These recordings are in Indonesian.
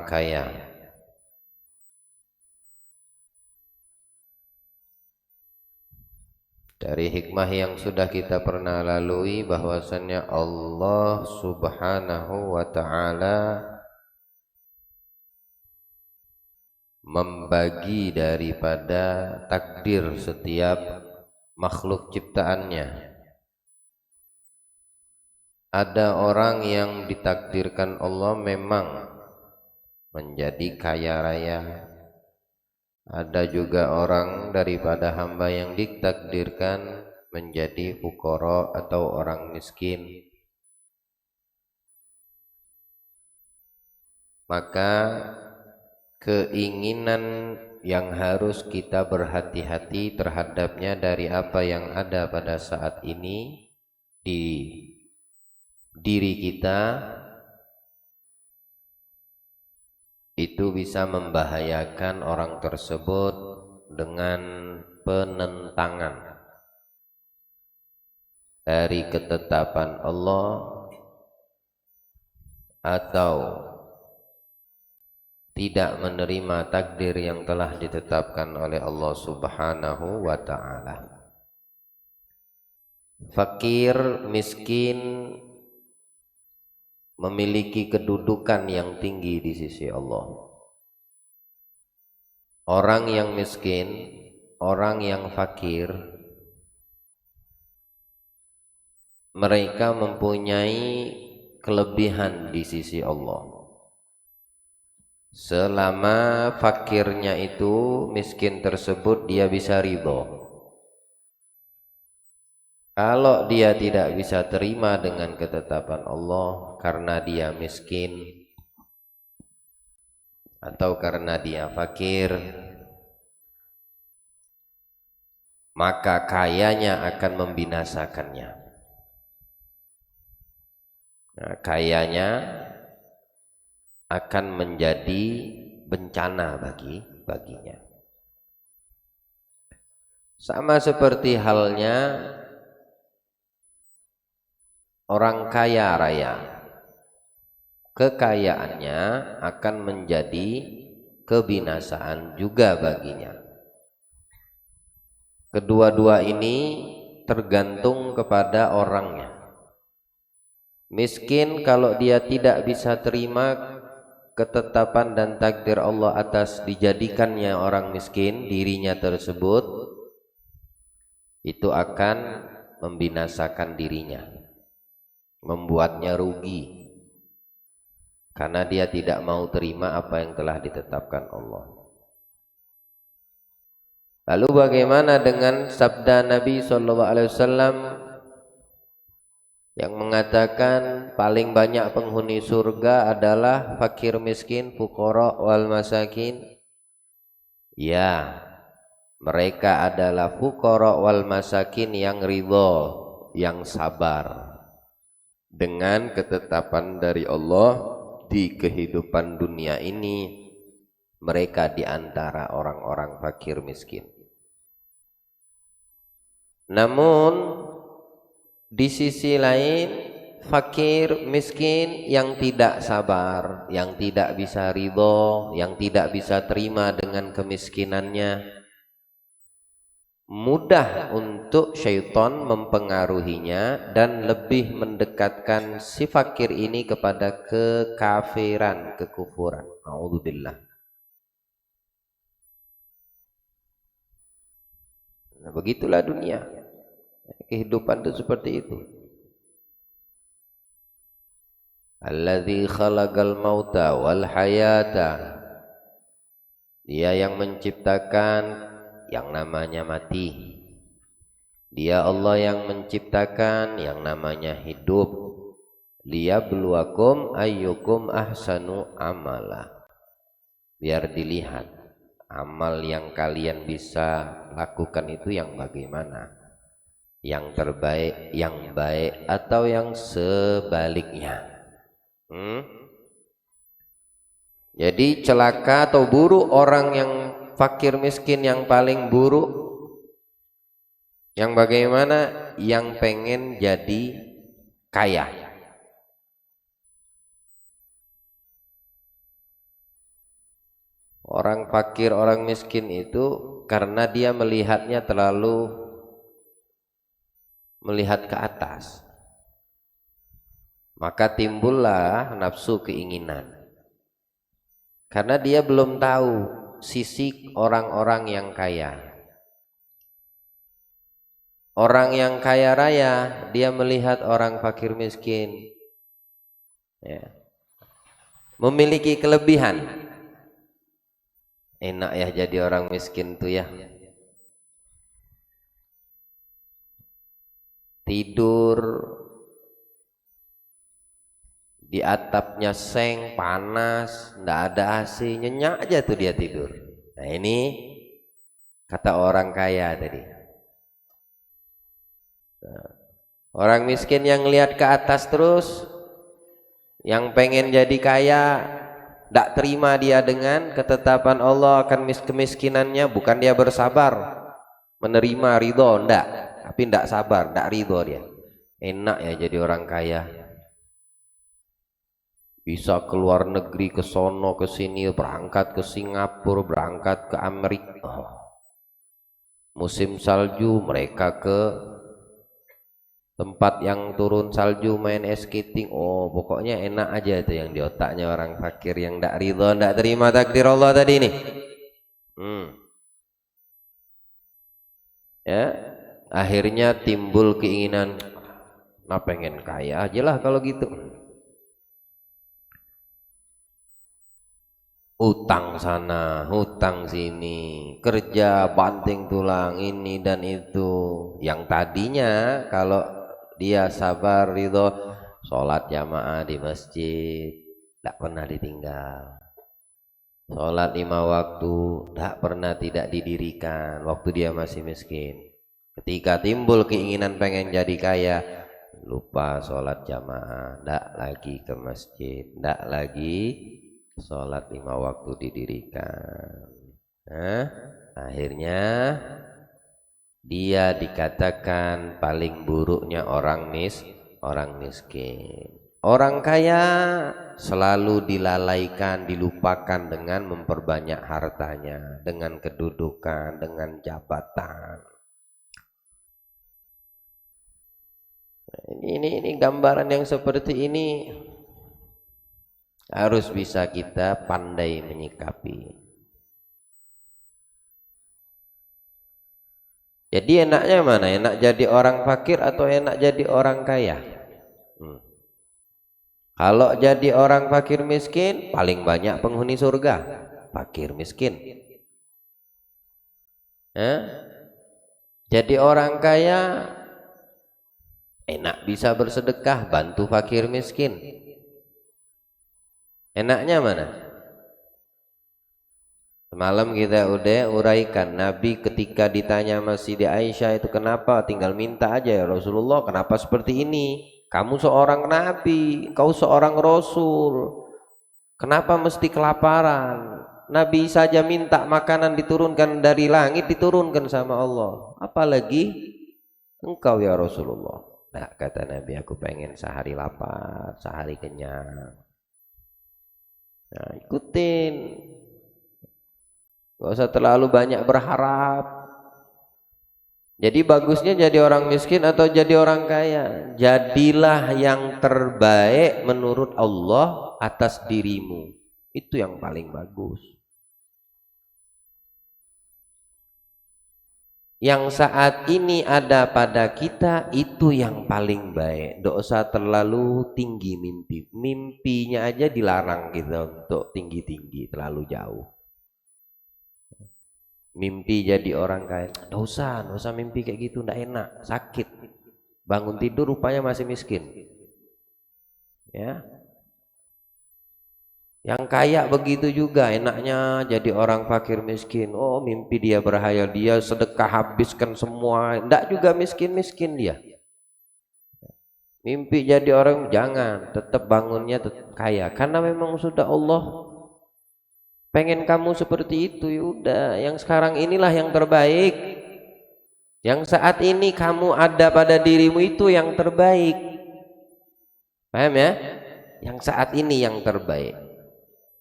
kaya. Dari hikmah yang sudah kita pernah lalui bahwasannya Allah Subhanahu wa ta'ala membagi daripada takdir setiap makhluk ciptaannya. Ada orang yang ditakdirkan Allah memang menjadi kaya raya. Ada juga orang daripada hamba yang ditakdirkan menjadi fuqara atau orang miskin. Maka keinginan yang harus kita berhati-hati terhadapnya dari apa yang ada pada saat ini di diri kita, itu bisa membahayakan orang tersebut dengan penentangan dari ketetapan Allah atau tidak menerima takdir yang telah ditetapkan oleh Allah Subhanahu wa ta'ala. Fakir, miskin memiliki kedudukan yang tinggi di sisi Allah. Orang yang miskin, orang yang fakir, mereka mempunyai kelebihan di sisi Allah. Selama fakirnya itu, miskin tersebut, dia bisa ridho. Kalau dia tidak bisa terima dengan ketetapan Allah karena dia miskin atau karena dia fakir, maka kayanya akan membinasakannya. Nah, kayanya akan menjadi bencana baginya. Sama seperti halnya orang kaya raya, kekayaannya akan menjadi kebinasaan juga baginya. Kedua-dua ini tergantung kepada orangnya. Miskin kalau dia tidak bisa terima ketetapan dan takdir Allah atas dijadikannya orang miskin, dirinya tersebut, itu akan membinasakan dirinya, membuatnya rugi karena dia tidak mau terima apa yang telah ditetapkan Allah. Lalu bagaimana dengan sabda Nabi SAW yang mengatakan paling banyak penghuni surga adalah fakir miskin, fuqara wal masakin? Ya, mereka adalah fuqara wal masakin yang ridho, yang sabar dengan ketetapan dari Allah di kehidupan dunia ini. Mereka di antara orang-orang fakir miskin. Namun di sisi lain, fakir miskin yang tidak sabar, yang tidak bisa ridho, yang tidak bisa terima dengan kemiskinannya, mudah untuk syaitan mempengaruhinya dan lebih mendekatkan si fakir ini kepada kekafiran, kekufuran. A'udzubillah. Nah, begitulah dunia. Kehidupan itu seperti itu. Alladzi khalaqal mauta wal hayata. Dia yang menciptakan yang namanya mati. Dia Allah yang menciptakan yang namanya hidup. Liyabluwakum ayyukum ahsanu amala. Biar dilihat amal yang kalian bisa lakukan itu yang bagaimana, yang terbaik, yang baik, atau yang sebaliknya. Jadi celaka atau buruk orang yang fakir miskin, yang paling buruk yang bagaimana? Yang pengen jadi kaya. Orang fakir, orang miskin itu karena dia melihatnya terlalu melihat ke atas, maka timbullah nafsu keinginan. Karena dia belum tahu sisi orang-orang yang kaya. Orang yang kaya raya, dia melihat orang fakir miskin, ya, memiliki kelebihan. Enak ya jadi orang miskin tuh ya. Tidur di atapnya seng, panas, ndak ada AC, nyenyak aja tuh dia tidur. Nah ini kata orang kaya tadi. Nah, orang miskin yang lihat ke atas terus, yang pengen jadi kaya, ndak terima dia dengan ketetapan Allah akan kemiskinannya. Bukan dia bersabar menerima ridho, ndak, tapi ndak sabar, ndak ridho dia. Enak ya jadi orang kaya, bisa keluar negeri, ke sono ke sini, berangkat ke Singapura, berangkat ke Amerika. Musim salju mereka ke tempat yang turun salju, main es skating. Oh pokoknya enak aja itu yang di otaknya orang fakir yang ndak ridho, ndak terima takdir Allah tadi nih. Ya, akhirnya timbul keinginan, nah pengen kaya aja lah kalau gitu. Utang sana, hutang sini, kerja banting tulang ini dan itu. Yang tadinya kalau dia sabar ridho, sholat jamaah di masjid tidak pernah ditinggal, sholat 5 waktu tidak pernah tidak didirikan waktu dia masih miskin. Ketika timbul keinginan pengen jadi kaya, lupa sholat jamaah, tidak lagi ke masjid, tidak lagi sholat 5 waktu didirikan. Nah, akhirnya dia dikatakan paling buruknya orang miskin. Orang kaya selalu dilalaikan, dilupakan dengan memperbanyak hartanya, dengan kedudukan, dengan jabatan. Ini gambaran yang seperti ini harus bisa kita pandai menyikapi. Jadi enaknya mana? Enak jadi orang fakir atau enak jadi orang kaya? Kalau jadi orang fakir miskin, paling banyak penghuni surga fakir miskin. Jadi orang kaya, enak bisa bersedekah, bantu fakir miskin. Enaknya mana? Semalam kita udah uraikan, Nabi ketika ditanya sama Siti Aisyah itu kenapa, tinggal minta aja ya Rasulullah, kenapa seperti ini? Kamu seorang Nabi, kau seorang Rasul, kenapa mesti kelaparan? Nabi saja minta makanan diturunkan dari langit, diturunkan sama Allah, apalagi engkau ya Rasulullah. Nah kata Nabi, aku pengen sehari lapar, sehari kenyang. Nah ikutin, gak usah terlalu banyak berharap. Jadi bagusnya jadi orang miskin atau jadi orang kaya? Jadilah yang terbaik menurut Allah atas dirimu, itu yang paling bagus. Yang saat ini ada pada kita itu yang paling baik. Tidak usah terlalu tinggi mimpi. Mimpinya aja dilarang kita untuk tinggi-tinggi, terlalu jauh. Mimpi jadi orang kaya, nggak usah mimpi kayak gitu, nggak enak, sakit. Bangun tidur rupanya masih miskin. Ya. Yang kaya begitu juga, enaknya jadi orang fakir miskin. Oh mimpi dia berhayal, dia sedekah habiskan semua, nggak juga miskin dia. Mimpi jadi orang, jangan, tetap bangunnya tetap kaya, karena memang sudah Allah pengen kamu seperti itu. Yaudah, yang sekarang inilah yang terbaik. Yang saat ini kamu ada pada dirimu itu yang terbaik. Paham ya? Yang saat ini yang terbaik.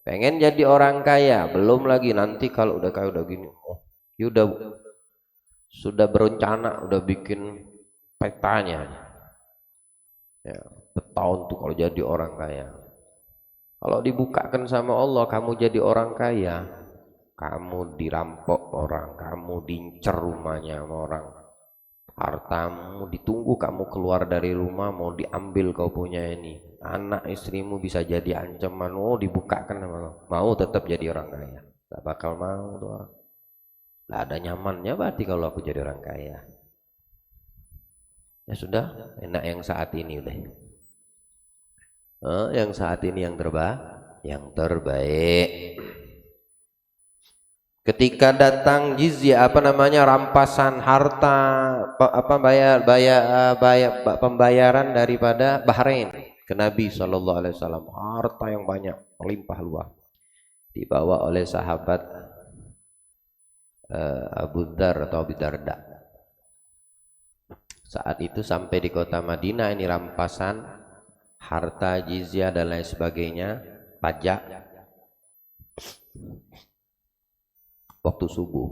Pengen jadi orang kaya, belum lagi nanti kalau udah kaya udah gini, oh, ya udah sudah berencana, udah bikin petanya. Ya, bertahun tuh kalau jadi orang kaya. Kalau dibukakan sama Allah, kamu jadi orang kaya, kamu dirampok orang, kamu diincer rumahnya sama orang, hartamu ditunggu, kamu keluar dari rumah mau diambil kau punya ini, anak istrimu bisa jadi ancaman. Oh, dibukakan sama Allah, mau tetap jadi orang kaya, gak bakal mau tuh orang. Lah ada nyamannya berarti kalau aku jadi orang kaya. Ya sudah, enak yang saat ini udah. Yang saat ini yang terbaik. Ketika datang jizya, rampasan harta, pembayaran daripada Bahrain ke Nabi SAW, harta yang banyak, melimpah luas, dibawa oleh sahabat Abu Dzar atau Abu Darda. Saat itu sampai di kota Madinah, ini rampasan harta, jizya dan lain sebagainya, pajak. Waktu subuh,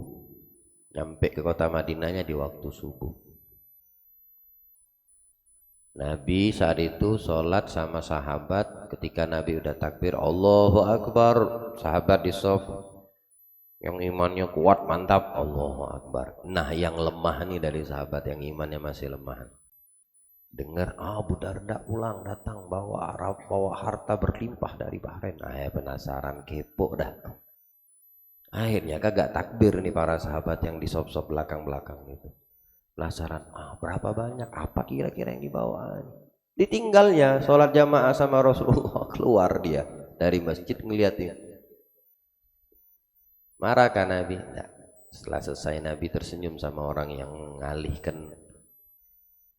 nyampe ke kota Madinahnya di waktu subuh. Nabi saat itu sholat sama sahabat. Ketika Nabi udah takbir Allahu Akbar, sahabat di sof yang imannya kuat mantap Allahu Akbar. Nah yang lemah nih dari sahabat yang imannya masih lemah, dengar Abu Darda pulang datang bawa harta berlimpah dari Bahrain. Penasaran, kepo dah. Akhirnya kagak takbir nih para sahabat yang di sop-sop belakang-belakang itu. Penasaran, berapa banyak, apa kira-kira yang dibawa? Ditinggalnya sholat jamaah sama Rasulullah. Keluar dia dari masjid ngeliatin. Marah kan Nabi? Nah, setelah selesai Nabi tersenyum sama orang yang ngalihkan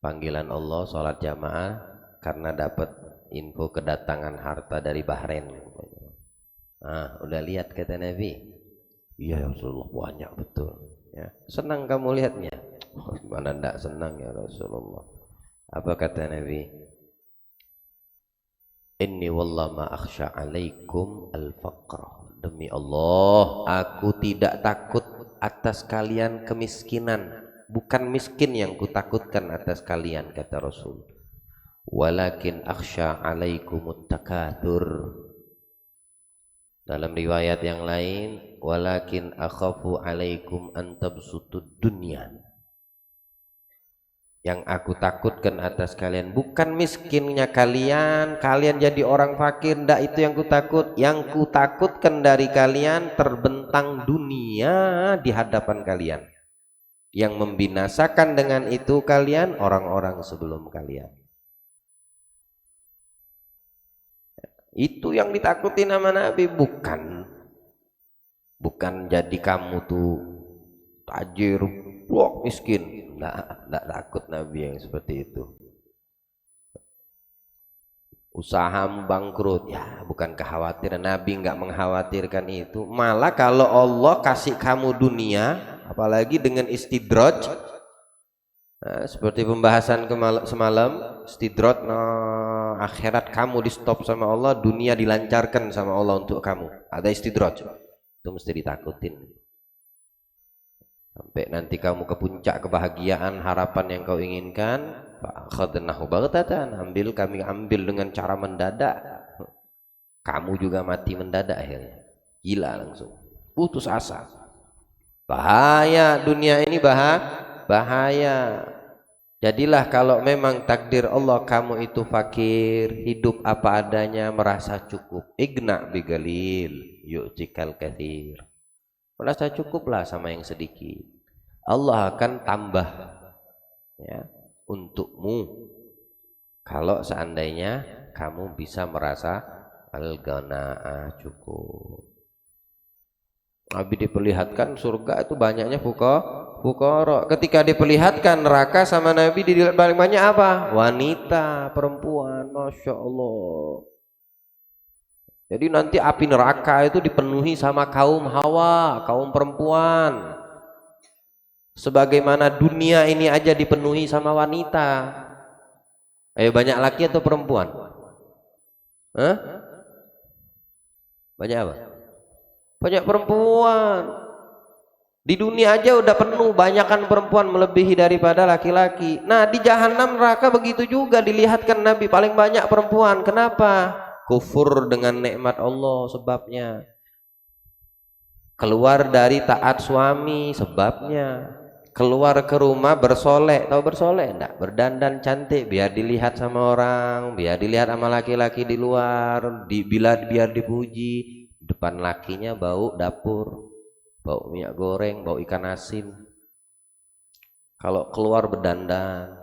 panggilan Allah sholat jamaah karena dapat info kedatangan harta dari Bahrain. Udah lihat kata Nabi? Iya ya Rasulullah, banyak betul. Ya, senang kamu lihatnya? Mana ndak senang ya Rasulullah? Apa kata Nabi? Inni wallah ma akhsha alaikum al-faqr. Demi Allah, aku tidak takut atas kalian kemiskinan. Bukan miskin yang kutakutkan atas kalian, kata Rasul. Walakin akhsha alaikumut takatsur. Dalam riwayat yang lain, walakin akhafu alaikum an tabsutud dunya. Yang aku takutkan atas kalian bukan miskinnya kalian jadi orang fakir, ndak itu yang kutakut. Yang kutakutkan dari kalian terbentang dunia di hadapan kalian. Yang membinasakan dengan itu kalian orang-orang sebelum kalian. Itu yang ditakuti nama Nabi, bukan jadi kamu tuh tajir, blok miskin. Nggak takut Nabi yang seperti itu. Usahamu bangkrut, ya bukan kekhawatiran. Nabi nggak mengkhawatirkan itu. Malah kalau Allah kasih kamu dunia, apalagi dengan istidraj, seperti pembahasan semalam, istidraj, akhirat kamu di stop sama Allah, dunia dilancarkan sama Allah untuk kamu. Ada istidraj, itu mesti ditakutin. Sampai nanti kamu ke puncak kebahagiaan, harapan yang kau inginkan, akhadnahu baghtatan, kami ambil dengan cara mendadak. Kamu juga mati mendadak akhirnya. Gila langsung. Putus asa. Bahaya dunia ini, bahaya. Jadilah kalau memang takdir Allah kamu itu fakir, hidup apa adanya, merasa cukup. Igna bigalil yu'tikal katsir. Merasa cukuplah sama yang sedikit. Allah akan tambah ya untukmu kalau seandainya kamu bisa merasa al-ghana'ah, cukup. Nabi diperlihatkan surga itu banyaknya fuqara. Ketika diperlihatkan neraka sama Nabi, dilihat paling banyak apa? Wanita, perempuan. Masya Allah. Jadi nanti api neraka itu dipenuhi sama kaum hawa, kaum perempuan. Sebagaimana dunia ini aja dipenuhi sama wanita. Ayo, banyak laki atau perempuan? Banyak apa? Banyak perempuan. Di dunia aja udah penuh, banyakan perempuan melebihi daripada laki-laki. Nah, di jahanam neraka begitu juga, dilihatkan Nabi paling banyak perempuan. Kenapa? Kufur dengan nikmat Allah sebabnya. Keluar dari taat suami sebabnya. Keluar ke rumah bersolek, tahu bersolek enggak? Berdandan cantik biar dilihat sama orang, biar dilihat sama laki-laki di luar, biar dipuji. Depan lakinya bau dapur, bau minyak goreng, bau ikan asin. Kalau keluar berdandan,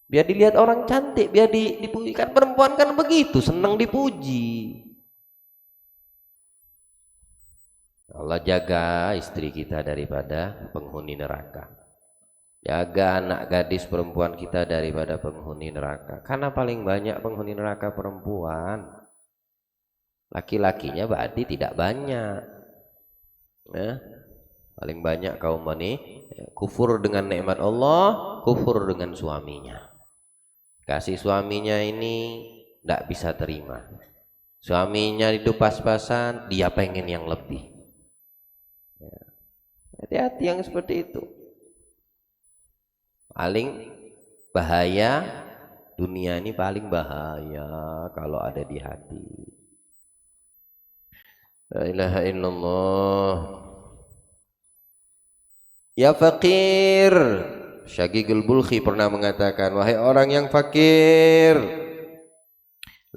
biar dilihat orang cantik, biar dipuji. Kan perempuan kan begitu, senang dipuji. Allah jaga istri kita daripada penghuni neraka. Jaga anak gadis perempuan kita daripada penghuni neraka. Karena paling banyak penghuni neraka perempuan. Laki-lakinya berarti tidak banyak. Ya. Paling banyak kaum ini kufur dengan nikmat Allah, kufur dengan suaminya. Kasih suaminya ini tidak bisa terima. Suaminya itu pas-pasan, dia pengen yang lebih. Hati-hati yang seperti itu. Paling bahaya dunia ini, paling bahaya kalau ada di hati. La ilaha illallah. Ya fakir, Syagigul Bulkhi pernah mengatakan, wahai orang yang fakir,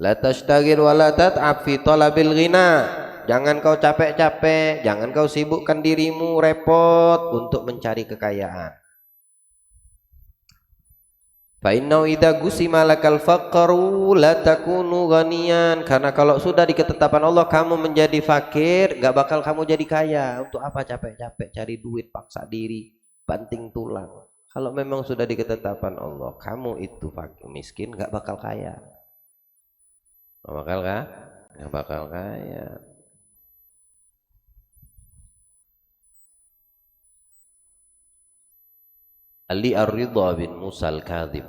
la tashtagil wa la tat'ab fi talabil ghina. Jangan kau capek-capek, jangan kau sibukkan dirimu repot untuk mencari kekayaan. Fa innahu idza gusima lakal faqru la takunu ghaniyan. Karena kalau sudah di ketetapan Allah kamu menjadi fakir, enggak bakal kamu jadi kaya. Untuk apa capek-capek cari duit, paksa diri, banting tulang. Kalau memang sudah di ketetapan Allah kamu itu fakir, miskin, enggak bakal kaya. Enggak bakal kah? Enggak bakal kaya. Ali Ar-Ridha bin Musa Al-Kadhib,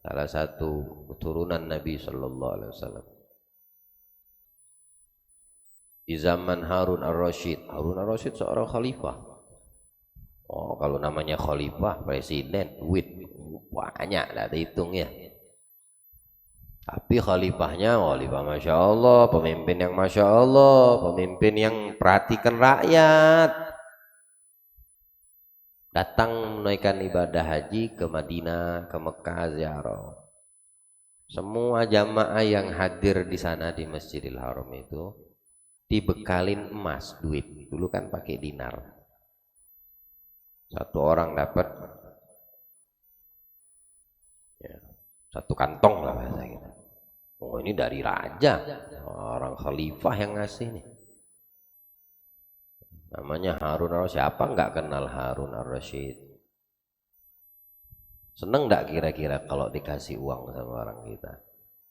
salah satu keturunan Nabi Sallallahu Alaihi Wasallam. Di zaman Harun Ar-Rasyid. Harun Ar-Rasyid seorang khalifah. Oh, kalau namanya khalifah, presiden, duit banyak, tidak dihitung ya. Tapi khalifahnya, khalifah Masya Allah, pemimpin yang Masya Allah, pemimpin yang perhatikan rakyat. Datang menunaikan ibadah haji ke Madinah, ke Mekah ziarah. Semua jamaah yang hadir di sana di Masjidil Haram itu dibekalin emas, duit. Dulu kan pakai dinar. Satu orang dapat ya, satu kantong lah bahasa kita. Oh, ini dari raja, orang khalifah yang ngasih nih. Namanya Harun Ar-Rasyid. Siapa nggak kenal Harun Ar-Rasyid? Seneng nggak kira-kira kalau dikasih uang sama orang kita?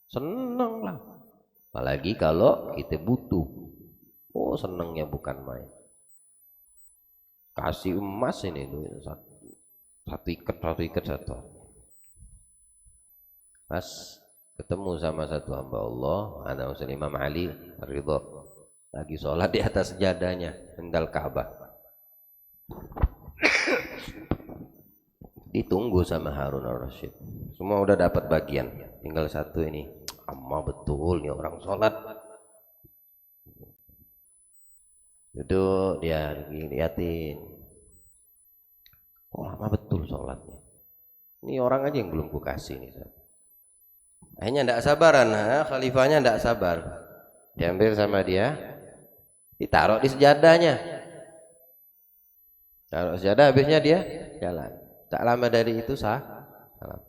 Seneng lah. Apalagi kalau kita butuh. Oh, senengnya bukan main. Kasih emas ini satu ikat satu. Pas ketemu sama satu hamba Allah, ada Imam Ali Ridho. Lagi sholat di atas sejadahnya tinggal Ka'bah. Ditunggu sama Harun Ar-Rasyid. Semua udah dapat bagian, tinggal satu ini. Amma betul nih orang sholat. Duduk dia liatin. Oh, lama betul sholatnya. Ini orang aja yang belum ku kasih nih. Akhirnya tidak sabaran, khalifahnya tidak sabar. Diambil sama dia, ditaruh di sejadahnya. Taruh sejadah, habisnya dia jalan. Tak lama dari itu salam.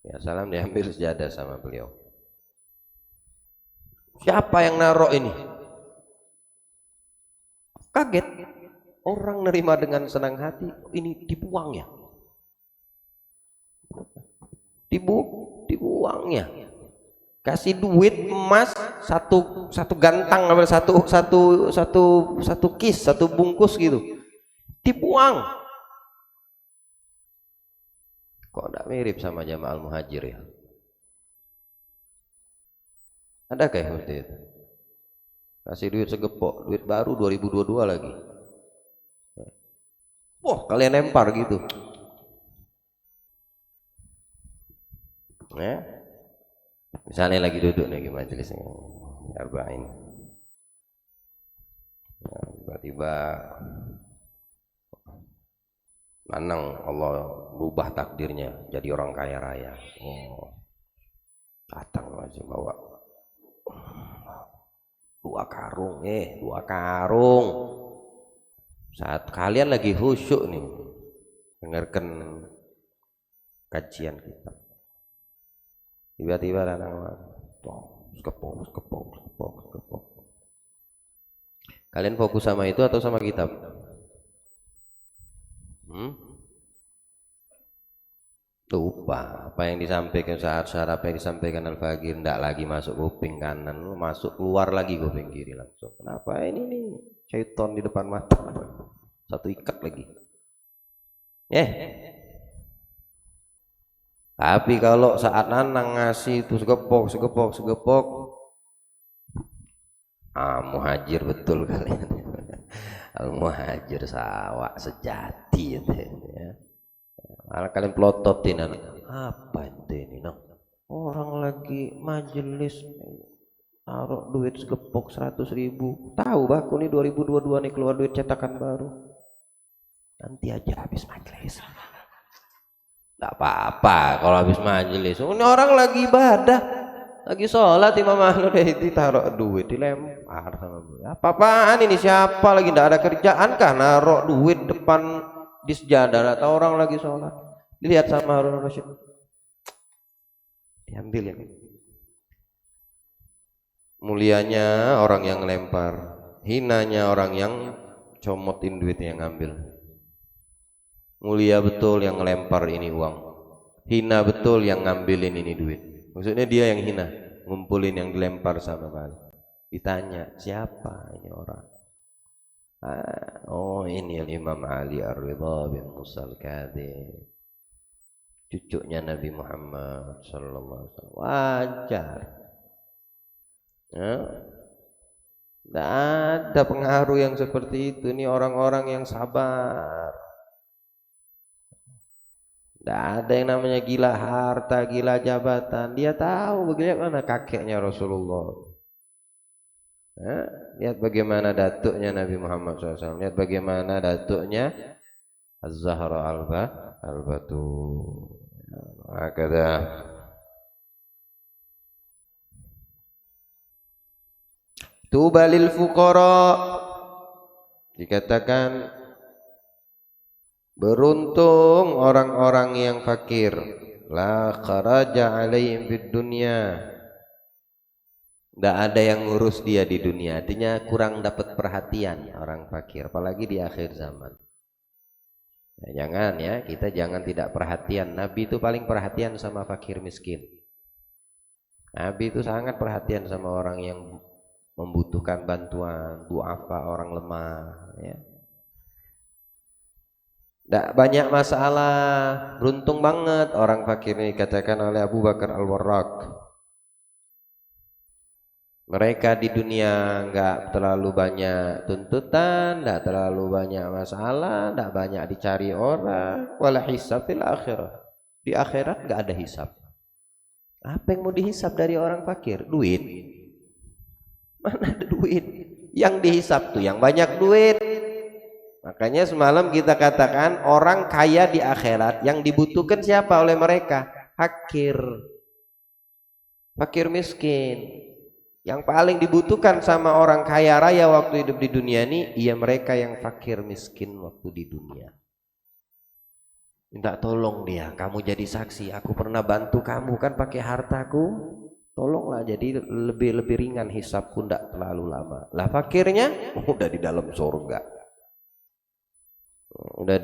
Ya salam, diambil sejadah sama beliau. Siapa yang naruh ini? Kaget. Orang nerima dengan senang hati. Ini dibuang ya? Dibuang ya? Kasih duit emas satu gantang, satu kis, satu bungkus gitu, dibuang. Kok tidak mirip sama jamaah muhajir ya? Ada kayak seperti itu? Kasih duit segepok, duit baru 2022 lagi. Wah, kalian lempar gitu. Ya. Misalnya lagi duduk nih di majelis arba'in. Ya, tiba-tiba Manang Allah berubah takdirnya jadi orang kaya raya. Oh, datang aja bawa 2 karung, 2 karung. Saat kalian lagi khusyuk nih, dengarkan kajian kita. Tiba-tiba datang, sekepok. Kalian fokus sama itu atau sama kitab? Lupa apa yang disampaikan saat apa yang disampaikan Al-Faqir, tidak lagi masuk kuping kanan, masuk keluar lagi kuping kiri langsung. Kenapa ini nih syaitan di depan mata, satu ikat lagi. Tapi kalau saat Nanang ngasih itu segepok, muhajir betul kalian. Al-muhajir sawak sejati itu ya. Malah kalian pelototin apa itu ini orang lagi majelis taruh duit segepok 100.000, tahu baku nih 2022 nih keluar duit cetakan baru, nanti aja habis majelis. Tidak apa-apa kalau habis majelis, ini orang lagi ibadah, lagi sholat, Imam Ahlu ditaruh duit dilempar sama apa-apaan ini, siapa lagi tidak ada kerjaan kah naruh duit depan di sejadah atau orang lagi sholat, dilihat sama Harun Rasyid, diambil ini. Mulianya orang yang lempar, hinanya orang yang comotin duitnya yang ngambil. Mulia betul yang ngelempar ini uang, hina betul yang ngambilin ini duit. Maksudnya dia yang hina, ngumpulin yang dilempar sama balik. Ditanya siapa ini orang? Oh ini Imam Ali Ar-Ridha bin Musa Al-Kadhim, cucunya Nabi Muhammad sallallahu alaihi wasallam. Wajar. Tidak ada pengaruh yang seperti itu. Ini orang-orang yang sabar. Tidak ada yang namanya gila harta, gila jabatan. Dia tahu bagaimana kakeknya Rasulullah. Lihat bagaimana datuknya Nabi Muhammad SAW. Lihat bagaimana datuknya Az-Zahra Al-Batul. Hakada. Tubalil fuqara, dikatakan beruntung orang-orang yang fakir, la kharaja alaihim fid dunya, tidak ada yang ngurus dia di dunia, artinya kurang dapat perhatian orang fakir, apalagi di akhir zaman. Jangan ya, kita jangan tidak perhatian. Nabi itu paling perhatian sama fakir miskin. Nabi itu sangat perhatian sama orang yang membutuhkan bantuan, duafa, orang lemah ya. Tidak banyak masalah, beruntung banget orang fakir ini, dikatakan oleh Abu Bakar Al-Warraq. Mereka di dunia enggak terlalu banyak tuntutan, enggak terlalu banyak masalah, enggak banyak dicari orang, wala hisab fil akhirah. Di akhirat enggak ada hisab. Apa yang mau dihisab dari orang fakir? Duit. Mana ada duit? Yang dihisab tuh yang banyak duit. Makanya semalam kita katakan orang kaya di akhirat yang dibutuhkan siapa oleh mereka? Fakir. Fakir miskin. Yang paling dibutuhkan sama orang kaya raya waktu hidup di dunia ini, ia mereka yang fakir miskin waktu di dunia. Minta tolong dia, kamu jadi saksi, aku pernah bantu kamu kan pakai hartaku, tolonglah, jadi lebih ringan hisabku, tidak terlalu lama. Lah fakirnya udah di dalam surga, udah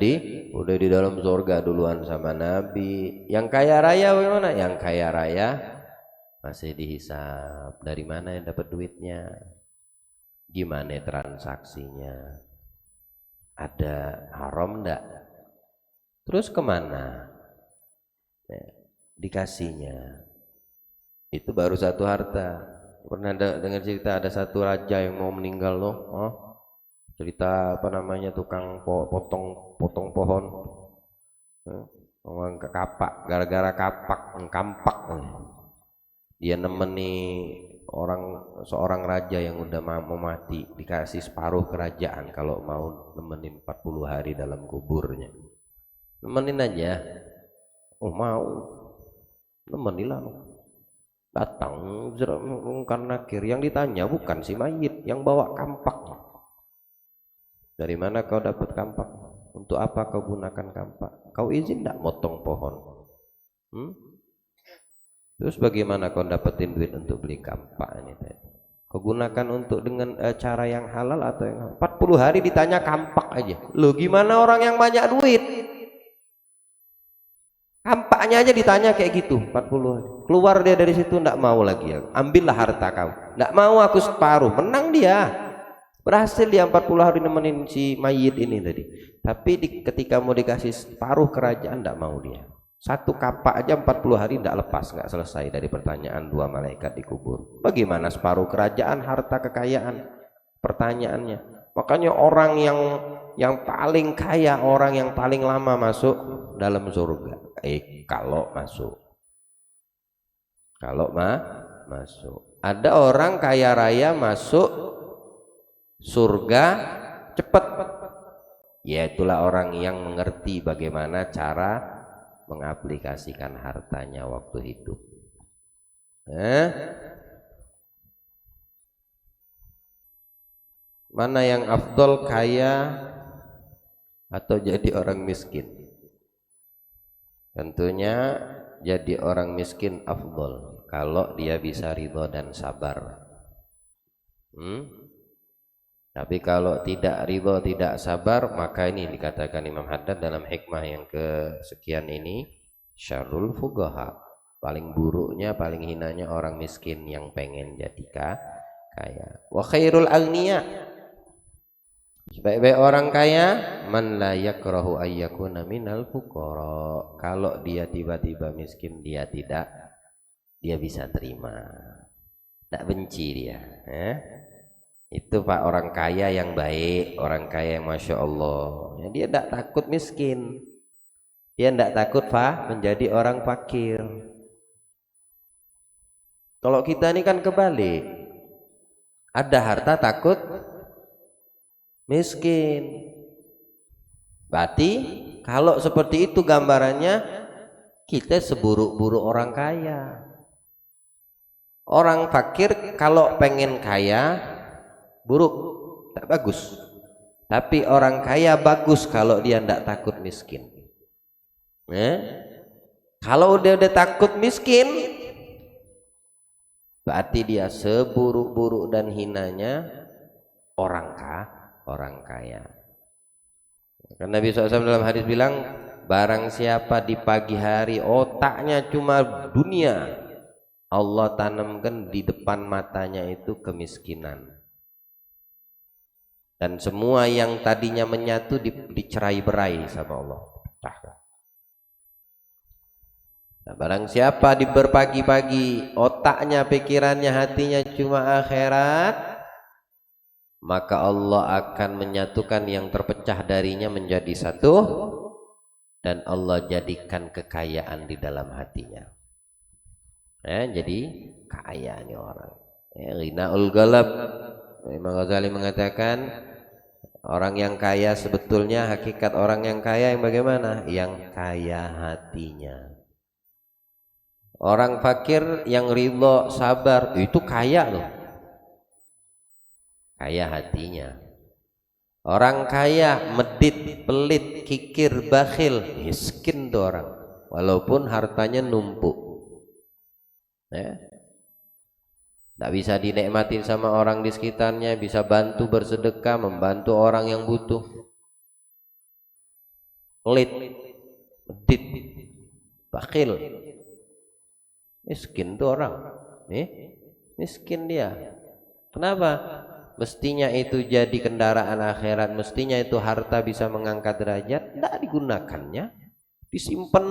di dalam surga duluan sama Nabi. Yang kaya raya bagaimana? Yang kaya raya masih dihisab, dari mana yang dapat duitnya, gimana transaksinya, ada haram enggak, terus kemana dikasihnya. Itu baru satu harta. pernah dengar cerita ada satu raja yang mau meninggal loh. Oh, cerita apa namanya tukang potong pohon. Orang ke kapak, gara-gara kampak. Dia nemeni seorang raja yang udah mau mati, dikasih separuh kerajaan kalau mau nemenin 40 hari dalam kuburnya. Nemenin aja. Oh mau, nemenilah. Datang karena yang ditanya bukan si mayit, yang bawa kampak. Dari mana kau dapat kampak? Untuk apa kau gunakan kampak? Kau izin tidak motong pohon? Terus bagaimana kau dapetin duit untuk beli kampak ini? Kau gunakan untuk dengan cara yang halal atau yang 40 hari ditanya kampak aja. Loh gimana orang yang banyak duit? Kampaknya aja ditanya kayak gitu 40 hari. Keluar dia dari situ tidak mau lagi. Ambillah harta kau. Tidak mau aku separuh. Menang dia. Berhasil dia 40 hari nemenin si mayit ini tadi. Tapi ketika mau dikasih separuh kerajaan tidak mau dia. Satu kapak aja 40 hari tidak lepas, nggak selesai dari pertanyaan dua malaikat di kubur. Bagaimana separuh kerajaan, harta kekayaan? Pertanyaannya. Makanya orang yang paling kaya, orang yang paling lama masuk dalam surga. Kalau masuk. Kalau masuk. Ada orang kaya raya masuk surga cepat. Ya itulah orang yang mengerti bagaimana cara mengaplikasikan hartanya waktu hidup. Mana yang afdol, kaya atau jadi orang miskin? Tentunya jadi orang miskin afdol kalau dia bisa ridho dan sabar. Tapi kalau tidak ridho, tidak sabar, maka ini dikatakan Imam Haddad dalam hikmah yang kesekian ini, syarrul fuqaha, paling buruknya, paling hinanya orang miskin yang pengen jadi kaya. Wa khairul aghniya, sebaik-baik orang kaya, man la yakrahu ayyakuna minal fuqara. Kalau dia tiba-tiba miskin, dia bisa terima, tidak benci dia. Itu Pak orang kaya yang baik, orang kaya yang Masya Allah. Dia tidak takut miskin, dia tidak takut menjadi orang fakir. Kalau kita ini kan kebalik, ada harta takut miskin. Berarti kalau seperti itu gambarannya, kita seburuk-buruk orang kaya. Orang fakir kalau pengen kaya buruk, tak bagus. Tapi orang kaya bagus kalau dia tidak takut miskin. Kalau dia udah takut miskin, berarti dia seburuk-buruk dan hinanya orang kaya. Karena Nabi SAW dalam hadis bilang, barang siapa di pagi hari otaknya cuma dunia, Allah tanamkan di depan matanya itu kemiskinan. Dan semua yang tadinya menyatu dicerai-berai sama Allah. Nah, barang siapa di berpagi-pagi otaknya, pikirannya, hatinya cuma akhirat, maka Allah akan menyatukan yang terpecah darinya menjadi satu, dan Allah jadikan kekayaan di dalam hatinya. Jadi kaya nih orang. Ghinaul ghalab. Imam Ghazali mengatakan, orang yang kaya sebetulnya hakikat orang yang kaya yang bagaimana? Yang kaya hatinya. Orang fakir yang ridho, sabar, itu kaya loh. Kaya hatinya. Orang kaya medit, pelit, kikir, bakhil, miskin tuh orang. Walaupun hartanya numpuk. Tak bisa dinikmatin sama orang di sekitarnya, bisa bantu bersedekah, membantu orang yang butuh. Pelit, medit, bakhil, miskin tuh orang. Miskin dia. Kenapa? Mestinya itu jadi kendaraan akhirat, mestinya itu harta bisa mengangkat derajat, tidak digunakannya, disimpan,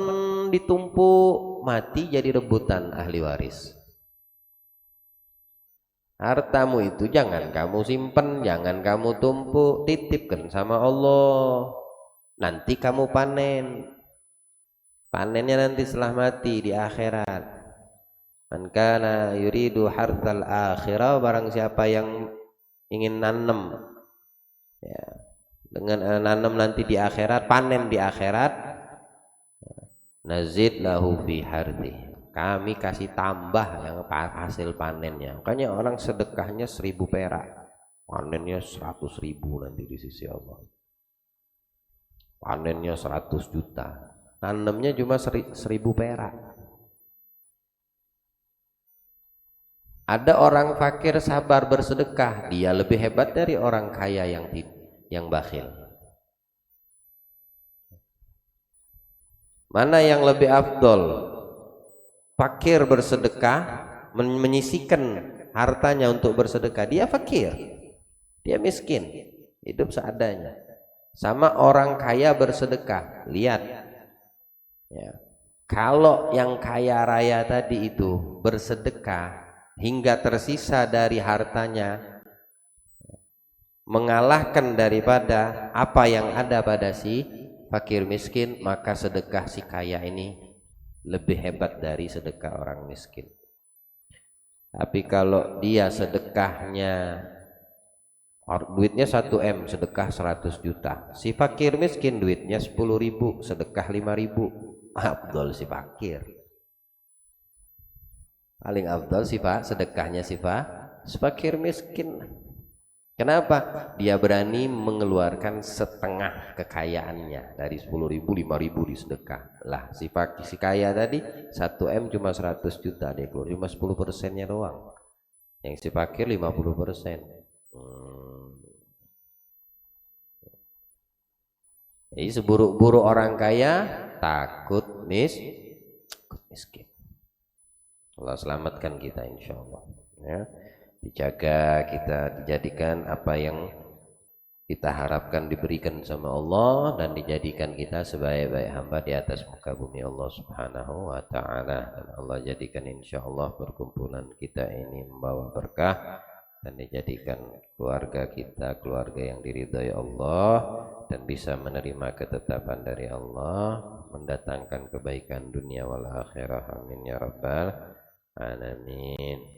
ditumpuk, mati jadi rebutan ahli waris. Hartamu itu jangan kamu simpen, jangan kamu tumpuk, titipkan sama Allah. Nanti kamu panen. Panennya nanti setelah mati di akhirat. Man kana yuridu harthal akhirah, barang siapa yang ingin nanam ya, dengan nanam nanti di akhirat, panen di akhirat, nazid lahu fi hardi, kami kasih tambah yang hasil panennya. Makanya orang sedekahnya 1.000 perak, panennya 100.000 nanti di sisi Allah. Panennya 100 juta, nanamnya cuma 1.000 perak. Ada orang fakir sabar bersedekah, dia lebih hebat dari orang kaya yang bakhil. Mana yang lebih afdol? Fakir bersedekah, menyisihkan hartanya untuk bersedekah, dia fakir, dia miskin, hidup seadanya. Sama orang kaya bersedekah, lihat ya, kalau yang kaya raya tadi itu bersedekah hingga tersisa dari hartanya mengalahkan daripada apa yang ada pada si fakir miskin, maka sedekah si kaya ini lebih hebat dari sedekah orang miskin. Tapi kalau dia sedekahnya duitnya 1 M, sedekah 100 juta, si fakir miskin duitnya 10.000, sedekah 5.000, afdol si fakir. Paling afdal sedekahnya si fakir miskin. Kenapa? Dia berani mengeluarkan setengah kekayaannya, dari 10.000 5.000 disedekah. Lah si kaya tadi 1 M cuma 100 juta, dia keluar cuma 10%-nya doang. Yang si fakir 50%. Jadi seburuk-buruk orang kaya takut miskin. Allah selamatkan kita insya Allah ya. Dijaga kita, dijadikan apa yang kita harapkan diberikan sama Allah, dan dijadikan kita sebaik-baik hamba di atas muka bumi Allah subhanahu wa ta'ala. Dan Allah jadikan insya Allah perkumpulan kita ini membawa berkah, dan dijadikan keluarga kita keluarga yang diridhai Allah, dan bisa menerima ketetapan dari Allah, mendatangkan kebaikan dunia wal akhirah. Amin ya rabbal alamin.